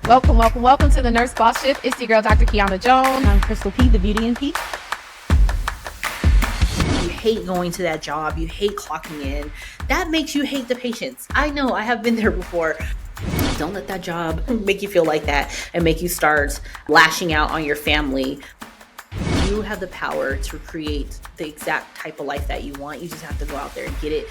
Welcome to the Nurse Boss Shift. It's your girl, Dr. Kiana Jones. I'm Christal P, the Beauty and P. You hate going to that job. You hate clocking in. That makes you hate the patients. I know, I have been there before. Don't let that job make you feel like that and make you start lashing out on your family. You have the power to create the exact type of life that you want. You just have to go out there and get it.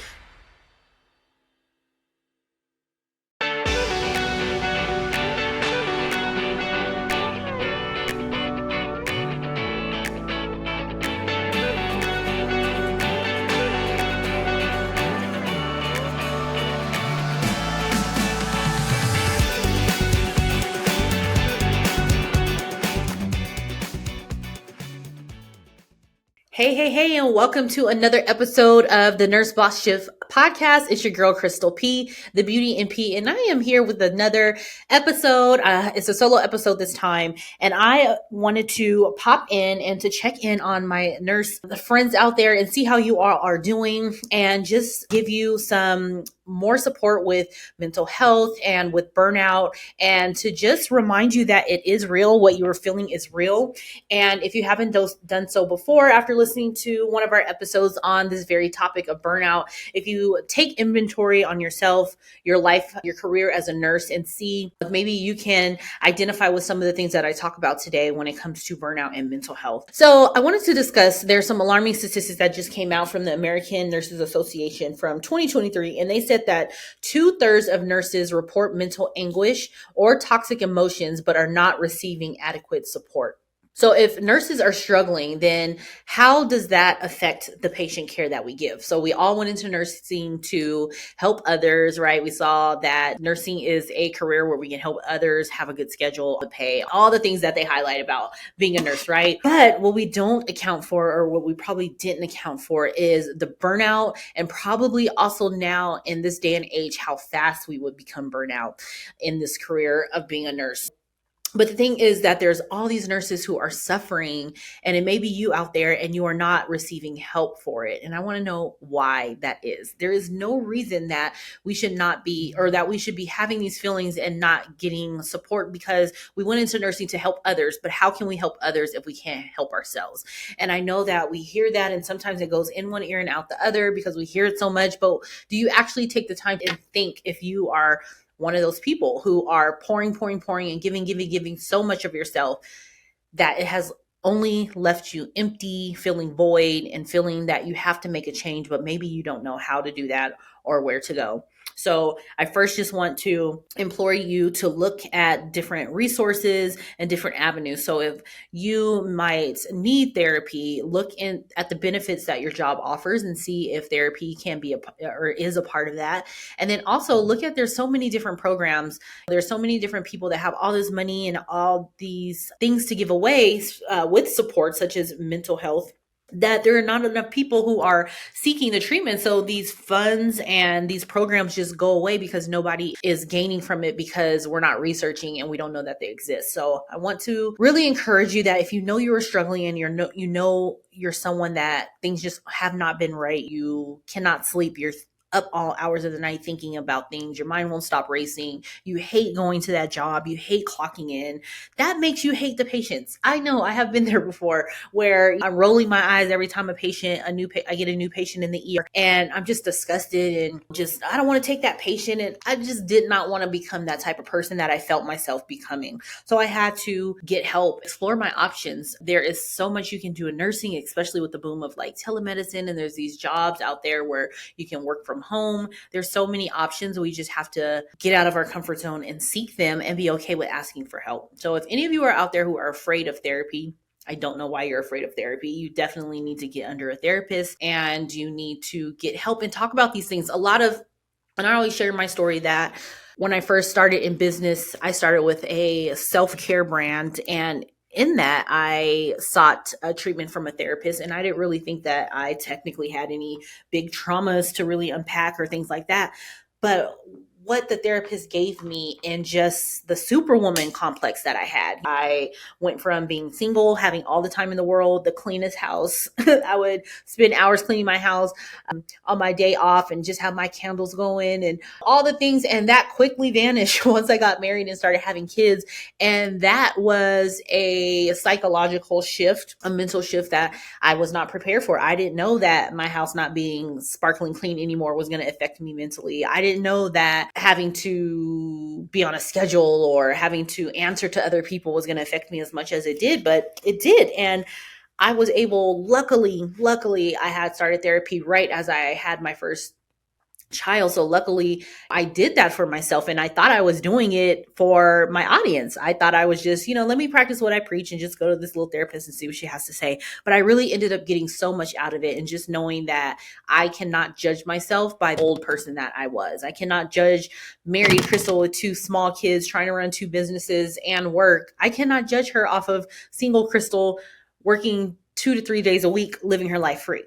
Hey, and welcome to another episode of the Nurse Boss Shift podcast. It's your girl, Christal P, the Beauty and P, and I am here with another episode. It's a solo episode this time, and I wanted to pop in and to check in on my nurse friends out there and see how you all are doing and just give you some more support with mental health and with burnout, and to just remind you that it is real. What you are feeling is real. And if you haven't done so before, after listening to one of our episodes on this very topic of burnout, if you take inventory on yourself, your life, your career as a nurse, and see if maybe you can identify with some of the things that I talk about today when it comes to burnout and mental health. So I wanted to discuss, there's some alarming statistics that just came out from the American Nurses Association from 2023, and they said that 2/3 of nurses report mental anguish or toxic emotions, but are not receiving adequate support. So if nurses are struggling, then how does that affect the patient care that we give? So we all went into nursing to help others, right? We saw that nursing is a career where we can help others have a good schedule, to pay, all the things that they highlight about being a nurse, right? But what we don't account for, or what we probably didn't account for, is the burnout, and probably also now in this day and age, how fast we would become burnout in this career of being a nurse. But the thing is that there's all these nurses who are suffering, and it may be you out there and you are not receiving help for it. And I want to know why that is. There is no reason that we should not be, or that we should be having these feelings and not getting support, because we went into nursing to help others. But how can we help others if we can't help ourselves? And I know that we hear that, and sometimes it goes in one ear and out the other because we hear it so much. But do you actually take the time to think, if you are one of those people who are pouring and giving so much of yourself that it has only left you empty, feeling void, and feeling that you have to make a change, but maybe you don't know how to do that or where to go? So I first just want to implore you to look at different resources and different avenues. So if you might need therapy, look at the benefits that your job offers and see if therapy can be or is a part of that. And then also look at, there's so many different programs. There's so many different people that have all this money and all these things to give away with support, such as mental health, that there are not enough people who are seeking the treatment. So these funds and these programs just go away because nobody is gaining from it, because we're not researching and we don't know that they exist. So I want to really encourage you that if you know you are struggling and you're someone that things just have not been right, you cannot sleep, you're up all hours of the night thinking about things, your mind won't stop racing, you hate going to that job, you hate clocking in, that makes you hate the patients. I know, I have been there before, where I'm rolling my eyes every time I get a new patient in the ER, and I'm just disgusted and just, I don't want to take that patient. And I just did not want to become that type of person that I felt myself becoming. So I had to get help, explore my options. There is so much you can do in nursing, especially with the boom of like telemedicine, and there's these jobs out there where you can work from home. There's so many options. We just have to get out of our comfort zone and seek them and be okay with asking for help. So if any of you are out there who are afraid of therapy, I don't know why you're afraid of therapy. You definitely need to get under a therapist, and you need to get help and talk about these things. And I always share my story that when I first started in business, I started with a self-care brand, and in that, I sought a treatment from a therapist, and I didn't really think that I technically had any big traumas to really unpack or things like that. But what the therapist gave me in just the superwoman complex that I had. I went from being single, having all the time in the world, the cleanest house. I would spend hours cleaning my house on my day off and just have my candles going and all the things. And that quickly vanished once I got married and started having kids. And that was a psychological shift, a mental shift that I was not prepared for. I didn't know that my house not being sparkling clean anymore was going to affect me mentally. I didn't know that having to be on a schedule or having to answer to other people was going to affect me as much as it did, but it did. And I was able, luckily, I had started therapy right as I had my first child. So luckily I did that for myself, and I thought I was doing it for my audience. I thought I was just, let me practice what I preach and just go to this little therapist and see what she has to say. But I really ended up getting so much out of it, and just knowing that I cannot judge myself by the old person that I was. I cannot judge married Christal with 2 small kids, trying to run 2 businesses and work. I cannot judge her off of single Christal working 2 to 3 days a week, living her life free.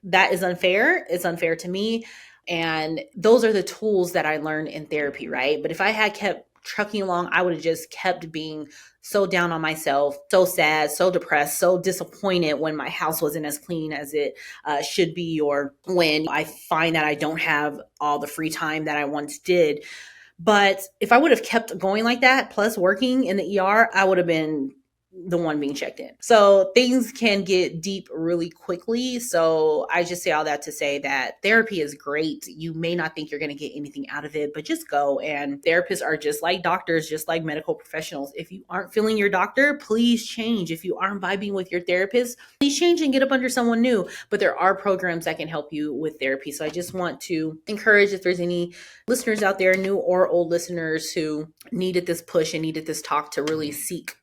That is unfair. It's unfair to me. And those are the tools that I learned in therapy, right? But if I had kept trucking along, I would have just kept being so down on myself, so sad, so depressed, so disappointed when my house wasn't as clean as it should be, or when I find that I don't have all the free time that I once did. But if I would have kept going like that, plus working in the ER, I would have been the one being checked in. So things can get deep really quickly. So I just say all that to say that therapy is great. You may not think you're going to get anything out of it, but just go. And therapists are just like doctors, just like medical professionals. If you aren't feeling your doctor, please change. If you aren't vibing with your therapist, please change and get up under someone new. But there are programs that can help you with therapy. So I just want to encourage, if there's any listeners out there, new or old listeners, who needed this push and needed this talk to really seek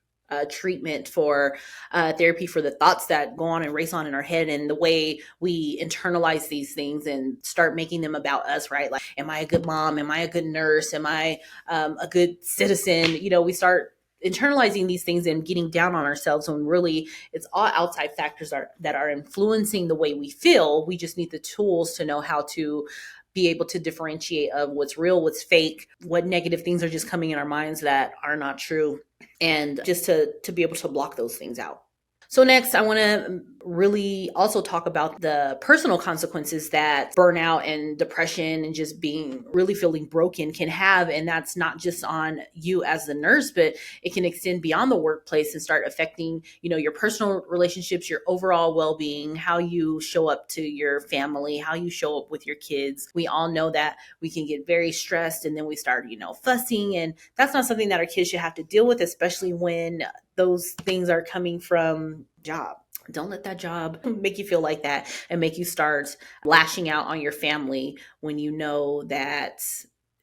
treatment for therapy for the thoughts that go on and race on in our head, and the way we internalize these things and start making them about us, right? Like, am I a good mom? Am I a good nurse? Am I a good citizen? We start internalizing these things and getting down on ourselves, when really it's all outside factors that are influencing the way we feel. We just need the tools to know how to be able to differentiate of what's real, what's fake, what negative things are just coming in our minds that are not true, and just to be able to block those things out. So next, I want to really also talk about the personal consequences that burnout and depression and just being really feeling broken can have. And that's not just on you as the nurse, but it can extend beyond the workplace and start affecting, your personal relationships, your overall well-being, how you show up to your family, how you show up with your kids. We all know that we can get very stressed, and then we start, fussing. And that's not something that our kids should have to deal with, especially when those things are coming from job. Don't let that job make you feel like that and make you start lashing out on your family when you know that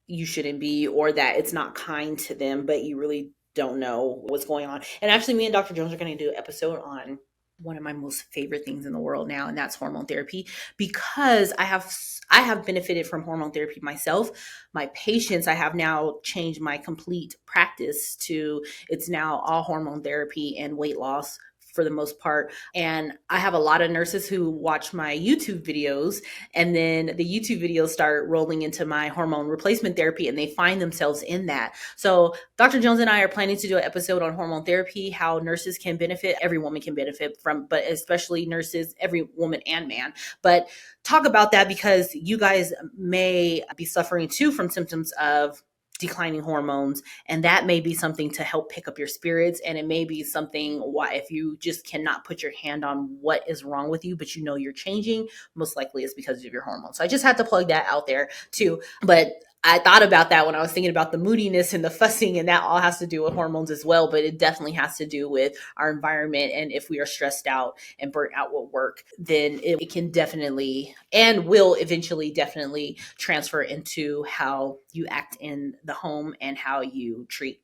you shouldn't be, or that it's not kind to them, but you really don't know what's going on. And actually, me and Dr. Jones are going to do an episode on one of my most favorite things in the world now, and that's hormone therapy, because I have benefited from hormone therapy myself. My patients, I have now changed my complete practice to, it's now all hormone therapy and weight loss for the most part. And I have a lot of nurses who watch my YouTube videos, and then the YouTube videos start rolling into my hormone replacement therapy, and they find themselves in that. So Dr. Jones and I are planning to do an episode on hormone therapy, how nurses can benefit. Every woman can benefit from, but especially nurses, every woman and man. But talk about that, because you guys may be suffering too from symptoms of declining hormones, and that may be something to help pick up your spirits. And it may be something why, if you just cannot put your hand on what is wrong with you, but you're changing, most likely it's because of your hormones. So I just had to plug that out there too. But I thought about that when I was thinking about the moodiness and the fussing, and that all has to do with hormones as well, but it definitely has to do with our environment. And if we are stressed out and burnt out with work, then it can definitely, and will eventually definitely, transfer into how you act in the home and how you treat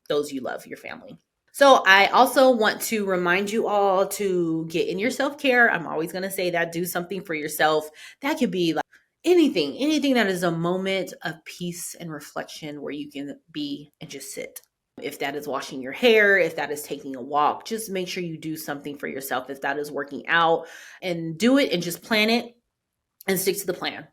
those you love, your family. So I also want to remind you all to get in your self-care. I'm always going to say that. Do something for yourself. That could be like anything that is a moment of peace and reflection where you can be and just sit. If that is washing your hair, if that is taking a walk, just make sure you do something for yourself. If that is working out, and do it, and just plan it and stick to the plan.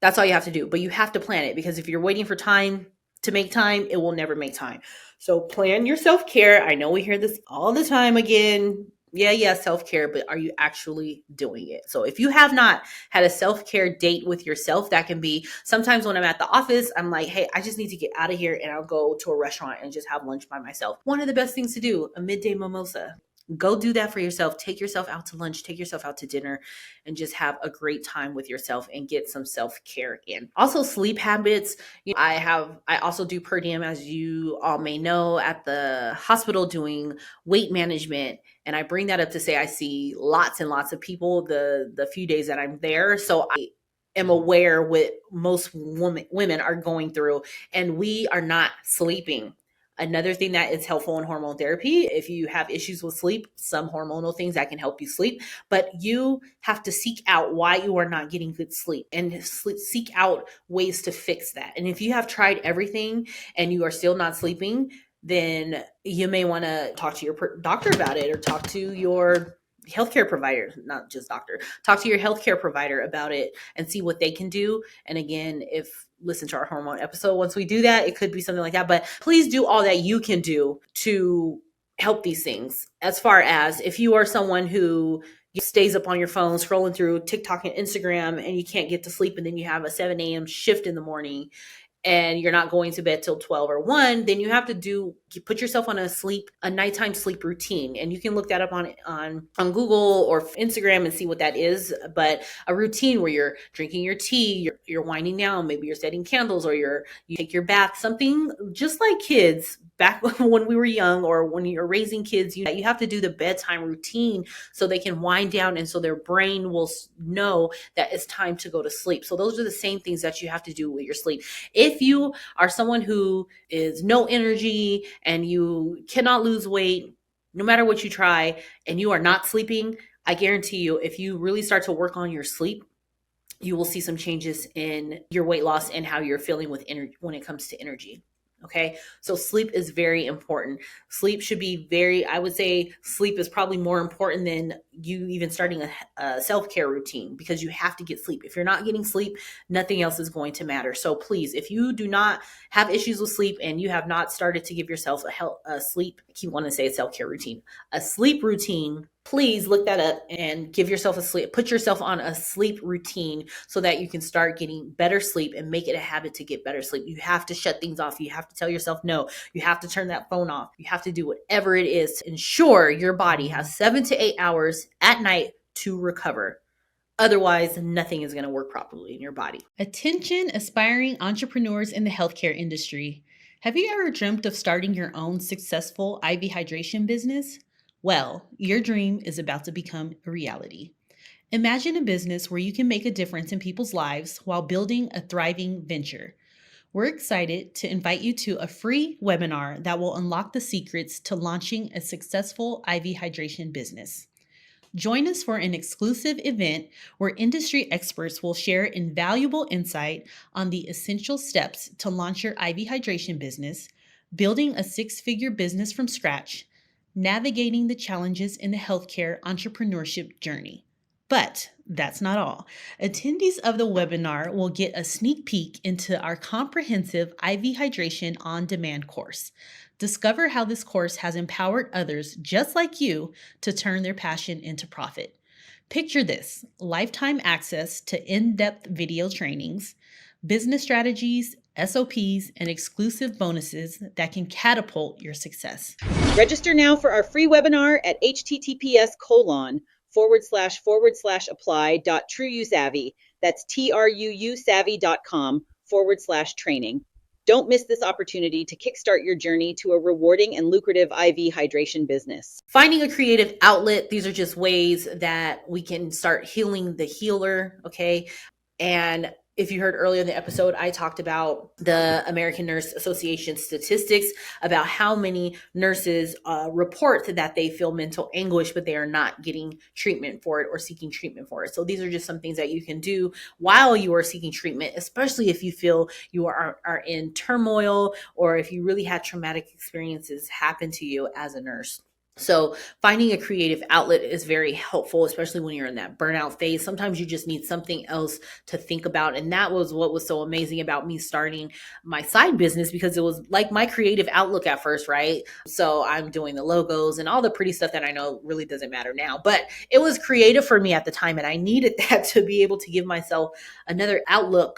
That's all you have to do. But you have to plan it, because if you're waiting for time to make time, it will never make time. So plan your self care. I know we hear this all the time again. Yeah, self care, but are you actually doing it? So if you have not had a self care date with yourself, that can be sometimes when I'm at the office, I'm like, hey, I just need to get out of here and I'll go to a restaurant and just have lunch by myself. One of the best things to do, a midday mimosa. Go do that for yourself. Take yourself out to lunch, take yourself out to dinner, and just have a great time with yourself and get some self-care in. Also, sleep habits. I also do per diem, as you all may know, at the hospital doing weight management. And I bring that up to say I see lots and lots of people the few days that I'm there. So I am aware what most women are going through, and we are not sleeping. Another thing that is helpful in hormone therapy, if you have issues with sleep, some hormonal things that can help you sleep, but you have to seek out why you are not getting good sleep and seek out ways to fix that. And if you have tried everything and you are still not sleeping, then you may want to talk to your doctor about it, or talk to your healthcare provider, not just doctor, talk to your healthcare provider about it and see what they can do. And again, if listen to our hormone episode, once we do that, it could be something like that. But please do all that you can do to help these things. As far as if you are someone who stays up on your phone scrolling through TikTok and Instagram and you can't get to sleep, and then you have a 7 a.m. shift in the morning and you're not going to bed till 12 or 1, then you have to put yourself on a nighttime sleep routine. And you can look that up on Google or Instagram and see what that is. But a routine where you're drinking your tea, you're winding down, maybe you're setting candles, or you take your bath, something just like kids back when we were young, or when you're raising kids, you have to do the bedtime routine so they can wind down, and so their brain will know that it's time to go to sleep. So those are the same things that you have to do with your sleep. If you are someone who is no energy and you cannot lose weight, no matter what you try, and you are not sleeping, I guarantee you, if you really start to work on your sleep, you will see some changes in your weight loss and how you're feeling with energy when it comes to energy. Okay. So sleep is very important. Sleep should be I would say sleep is probably more important than you even starting a self-care routine, because you have to get sleep. If you're not getting sleep, nothing else is going to matter. So please, if you do not have issues with sleep and you have not started to give yourself a sleep, I keep wanting to say a self-care routine, a sleep routine, please look that up and put yourself on a sleep routine so that you can start getting better sleep and make it a habit to get better sleep. You have to shut things off. You have to tell yourself no. You have to turn that phone off. You have to do whatever it is to ensure your body has 7 to 8 hours at night to recover. Otherwise, nothing is going to work properly in your body. Attention, aspiring entrepreneurs in the healthcare industry. Have you ever dreamt of starting your own successful IV hydration business? Well, your dream is about to become a reality. Imagine a business where you can make a difference in people's lives while building a thriving venture. We're excited to invite you to a free webinar that will unlock the secrets to launching a successful IV hydration business. Join us for an exclusive event where industry experts will share invaluable insight on the essential steps to launch your IV hydration business, building a 6-figure business from scratch, navigating the challenges in the healthcare entrepreneurship journey. But that's not all. Attendees of the webinar will get a sneak peek into our comprehensive IV hydration on-demand course. Discover how this course has empowered others just like you to turn their passion into profit. Picture this: lifetime access to in-depth video trainings, business strategies, SOPs, and exclusive bonuses that can catapult your success. Register now for our free webinar at https://apply.trueusavvy. That's truusavvy.com/training. Don't miss this opportunity to kickstart your journey to a rewarding and lucrative IV hydration business. Finding a creative outlet. These are just ways that we can start healing the healer. Okay. And if you heard earlier in the episode, I talked about the American Nurse Association statistics about how many nurses report that they feel mental anguish, but they are not getting treatment for it or seeking treatment for it. So these are just some things that you can do while you are seeking treatment, especially if you feel you are in turmoil, or if you really had traumatic experiences happen to you as a nurse. So finding a creative outlet is very helpful, especially when you're in that burnout phase. Sometimes you just need something else to think about. And that was what was so amazing about me starting my side business, because it was like my creative outlook at first, right? So I'm doing the logos and all the pretty stuff that I know really doesn't matter now, but it was creative for me at the time. And I needed that to be able to give myself another outlet,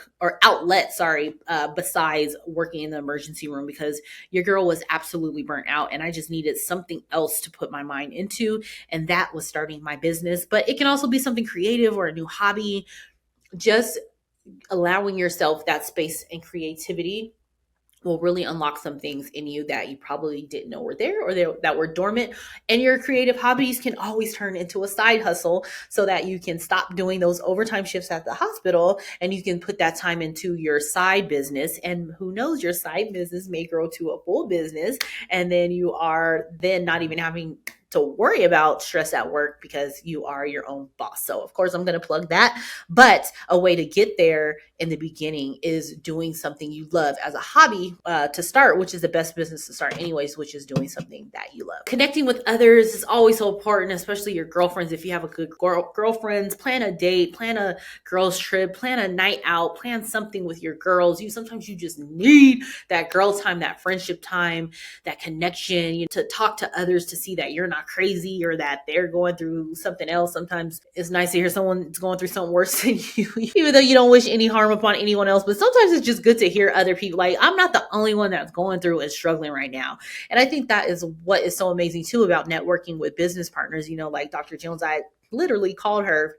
besides working in the emergency room, because your girl was absolutely burnt out and I just needed something else to put my mind into. And that was starting my business. But it can also be something creative or a new hobby. Just allowing yourself that space and creativity will really unlock some things in you that you probably didn't know were there, or that were dormant. And your creative hobbies can always turn into a side hustle, so that you can stop doing those overtime shifts at the hospital and you can put that time into your side business. And who knows, your side business may grow to a full business, and then you are then not even having to worry about stress at work because you are your own boss. So of course I'm going to plug that, but a way to get there in the beginning is doing something you love as a hobby to start, which is the best business to start anyways, which is doing something that you love. Connecting with others is always so important, especially your girlfriends. If you have a good girlfriends, plan a date, plan a girls trip, plan a night out, plan something with your girls. Sometimes you just need that girl time, that friendship time, that connection, to talk to others, to see that you're not crazy or that they're going through something else. Sometimes it's nice to hear someone's going through something worse than you, even though you don't wish any harm upon anyone else. But sometimes it's just good to hear other people. Like, I'm not the only one that's going through and struggling right now. And I think that is what is so amazing too about networking with business partners. Like Dr. Jones, I literally called her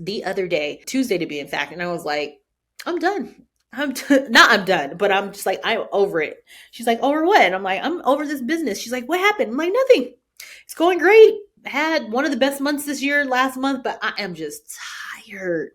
the other day, Tuesday to be in fact, and I was like, I'm done. I'm done, but I'm just like, I'm over it. She's like, over what? And I'm like, I'm over this business. She's like, what happened? I'm like, nothing. It's going great. I had one of the best months this year, last month, but I am just tired.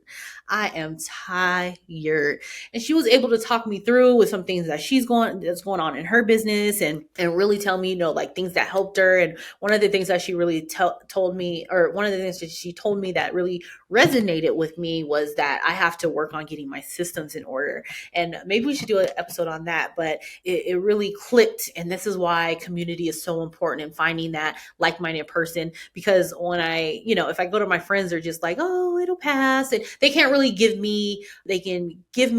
I am tired. And she was able to talk me through with some things that's going on in her business, and really tell me, like things that helped her. And one of the things that she really told me, or one of the things that she told me that really resonated with me, was that I have to work on getting my systems in order. And maybe we should do an episode on that, but it really clicked. And this is why community is so important, and finding that like-minded person. Because when if I go to my friends, they're just like, oh, it'll pass. And they can't really give me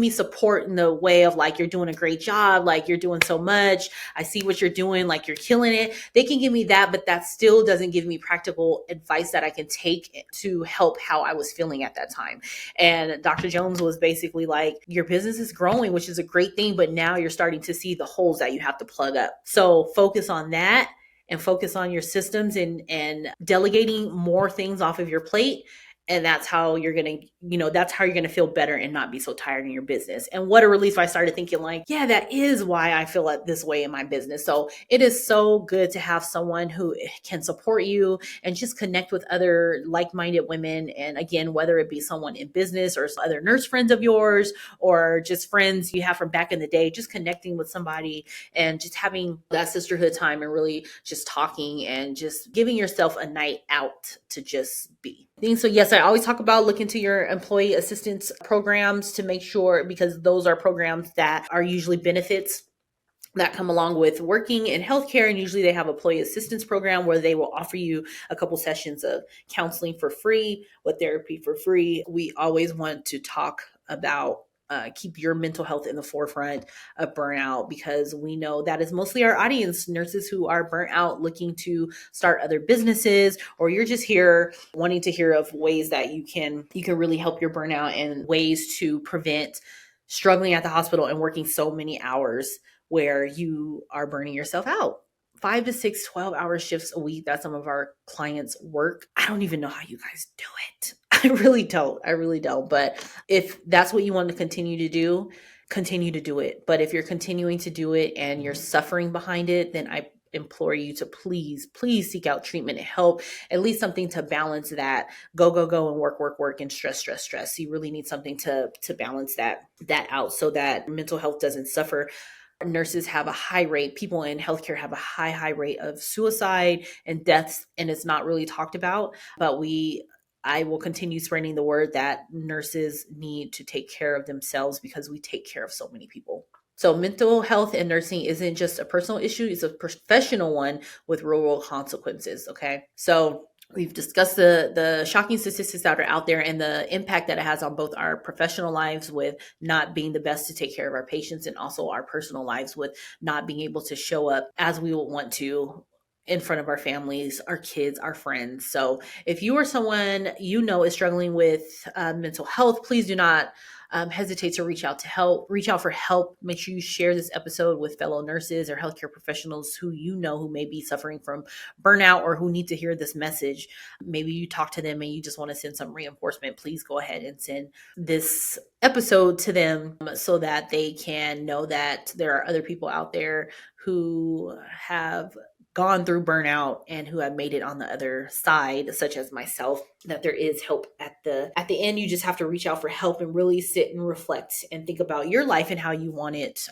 support in the way of like, you're doing a great job. Like, you're doing so much. I see what you're doing. Like, you're killing it. They can give me that, but that still doesn't give me practical advice that I can take to help how I was feeling at that time. And Dr. Jones was basically like, your business is growing, which is a great thing, but now you're starting to see the holes that you have to plug up. So focus on that, and focus on your systems, and delegating more things off of your plate. And that's how you're going to feel better and not be so tired in your business. And what a relief. I started thinking like, yeah, that is why I feel like this way in my business. So it is so good to have someone who can support you and just connect with other like-minded women. And again, whether it be someone in business or other nurse friends of yours, or just friends you have from back in the day, just connecting with somebody and just having that sisterhood time, and really just talking and just giving yourself a night out to just be. So yes, I always talk about look into your employee assistance programs to make sure, because those are programs that are usually benefits that come along with working in healthcare. And usually they have an employee assistance program where they will offer you a couple sessions of counseling for free, with therapy for free. We always want to talk about keep your mental health in the forefront of burnout, because we know that is mostly our audience, nurses who are burnt out, looking to start other businesses, or you're just here wanting to hear of ways that you can really help your burnout, and ways to prevent struggling at the hospital and working so many hours where you are burning yourself out. 5 to 6, 12-hour shifts a week that some of our clients work. I don't even know how you guys do it. I really don't. But if that's what you want to continue to do, continue to do it. But if you're continuing to do it and you're suffering behind it, then I implore you to please seek out treatment and help, at least something to balance that go and work and stress. You really need something to balance that out, so that mental health doesn't suffer. Nurses have a high rate, people in healthcare have a high rate of suicide and deaths, and it's not really talked about. But I will continue spreading the word that nurses need to take care of themselves, because we take care of so many people. So mental health and nursing isn't just a personal issue, it's a professional one with real world consequences. Okay. So we've discussed the shocking statistics that are out there and the impact that it has on both our professional lives with not being the best to take care of our patients, and also our personal lives with not being able to show up as we would want to in front of our families, our kids, our friends. So if you or someone you know is struggling with mental health, please do not hesitate to reach out for help. Make sure you share this episode with fellow nurses or healthcare professionals who you know who may be suffering from burnout or who need to hear this message. Maybe you talk to them and you just want to send some reinforcement. Please go ahead and send this episode to them so that they can know that there are other people out there who have gone through burnout and who have made it on the other side, such as myself, that there is help at the end. You just have to reach out for help and really sit and reflect and think about your life and how you want it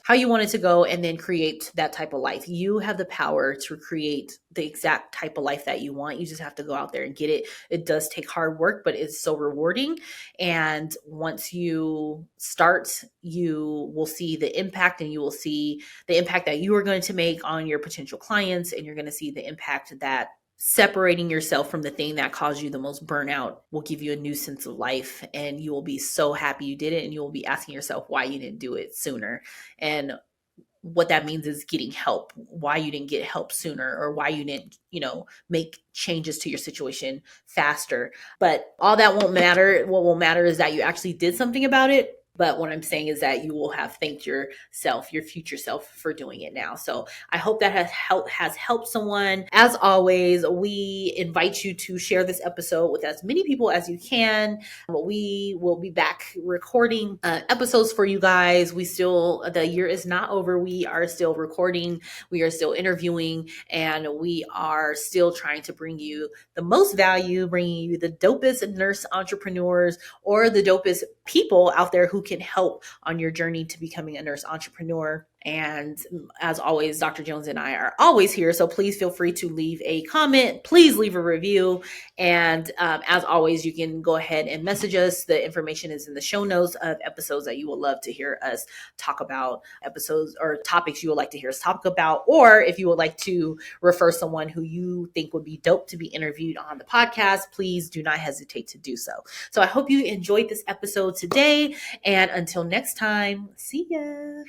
to go, and then create that type of life. You have the power to create the exact type of life that you want. You just have to go out there and get it. It does take hard work, but it's so rewarding. And once you start, you will see the impact, and you will see the impact that you are going to make on your potential clients, and you're going to see the impact that separating yourself from the thing that caused you the most burnout will give you a new sense of life, and you will be so happy you did it, and you will be asking yourself why you didn't do it sooner. And what that means is getting help, why you didn't get help sooner, or why you didn't, make changes to your situation faster. But all that won't matter. What will matter is that you actually did something about it. But what I'm saying is that you will have thanked yourself, your future self, for doing it now. So I hope that has helped someone. As always, we invite you to share this episode with as many people as you can. We will be back recording episodes for you guys. The year is not over. We are still recording. We are still interviewing, and we are still trying to bring you the most value, bringing you the dopest nurse entrepreneurs or the dopest people out there who can help on your journey to becoming a nurse entrepreneur. And as always, Dr. Jones and I are always here. So please feel free to leave a comment. Please leave a review. And as always, you can go ahead and message us. The information is in the show notes of episodes that you would love to hear us talk about, episodes or topics you would like to hear us talk about. Or if you would like to refer someone who you think would be dope to be interviewed on the podcast, please do not hesitate to do so. So I hope you enjoyed this episode today. And until next time, see ya.